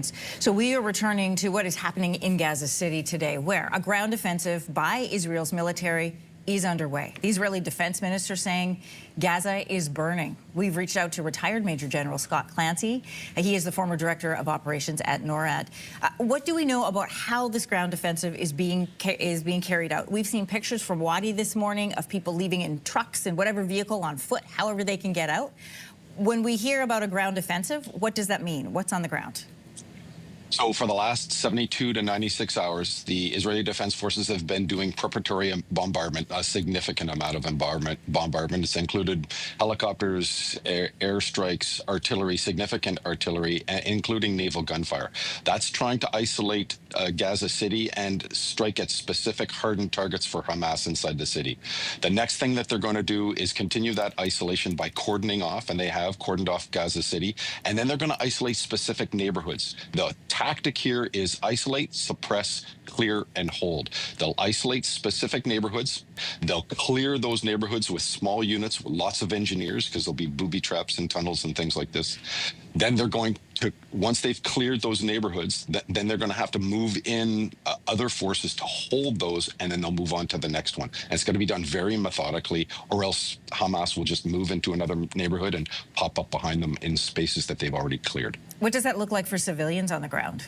So we are returning to what is happening in Gaza City today, where a ground offensive by Israel's military is underway. The Israeli defense minister saying Gaza is burning. We've reached out to retired Major General Scott Clancy. He is the former director of operations at NORAD. What do we know about how this ground offensive is being carried out? We've seen pictures from Wadi this morning of people leaving in trucks and whatever vehicle, on foot, however they can get out. When we hear about a ground offensive, what does that mean? What's on the ground? So for the last 72 to 96 hours, the Israeli Defense Forces have been doing preparatory bombardment, a significant amount of bombardment. It's included helicopters, airstrikes, artillery, significant artillery, including naval gunfire. That's trying to isolate Gaza City and strike at specific hardened targets for Hamas inside the city. The next thing that they're going to do is continue that isolation by cordoning off, and they have cordoned off Gaza City, and then they're going to isolate specific neighborhoods. The tactic here is isolate, suppress, clear, and hold. They'll isolate specific neighborhoods. They'll clear those neighborhoods with small units, with lots of engineers, because there'll be booby traps and tunnels and things like this. Then they're going to, once they've cleared those neighborhoods, then they're going to have to move in other forces to hold those, and then they'll move on to the next one. And it's going to be done very methodically, or else Hamas will just move into another neighborhood and pop up behind them in spaces that they've already cleared. What does that look like for civilians on the ground?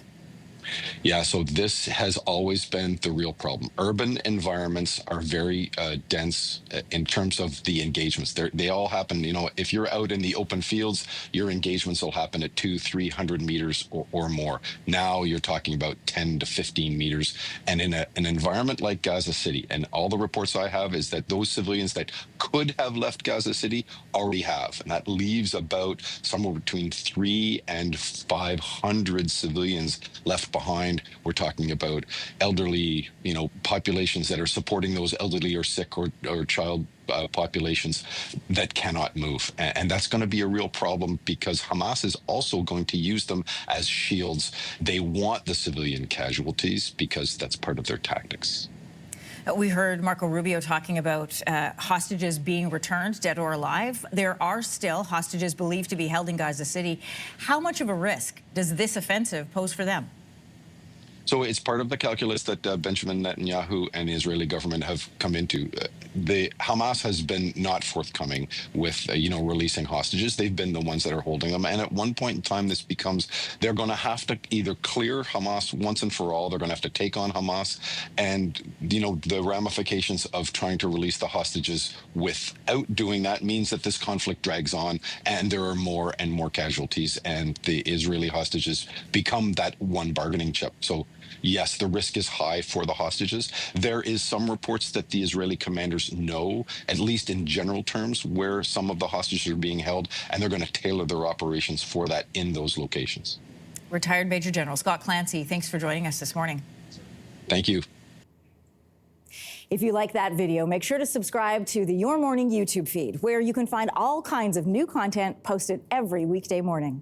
Yeah, so this has always been the real problem. Urban environments are very dense in terms of the engagements. They all happen, you know, if you're out in the open fields, your engagements will happen at 200-300 meters or more. Now you're talking about 10 to 15 meters. And in an environment like Gaza City, and all the reports I have is that those civilians that could have left Gaza City already have. And that leaves about somewhere between 300 and 500 civilians left behind. We're talking about elderly, you know, populations that are supporting those elderly or sick or child populations that cannot move. And that's going to be a real problem, because Hamas is also going to use them as shields. They want the civilian casualties because that's part of their tactics. We heard Marco Rubio talking about hostages being returned, dead or alive. There are still hostages believed to be held in Gaza City. How much of a risk does this offensive pose for them? So it's part of the calculus that Benjamin Netanyahu and the Israeli government have come into. The Hamas has been not forthcoming with, releasing hostages. They've been the ones that are holding them. And at one point in time, this becomes, they're going to have to either clear Hamas once and for all. They're going to have to take on Hamas. And, the ramifications of trying to release the hostages without doing that means that this conflict drags on, and there are more and more casualties, and the Israeli hostages become that one bargaining chip. So yes, the risk is high for the hostages. There is some reports that the Israeli commanders know, at least in general terms, where some of the hostages are being held, and they're going to tailor their operations for that in those locations. Retired Major General Scott Clancy, thanks for joining us this morning. Thank you. If you like that video, make sure to subscribe to the Your Morning YouTube feed, where you can find all kinds of new content posted every weekday morning.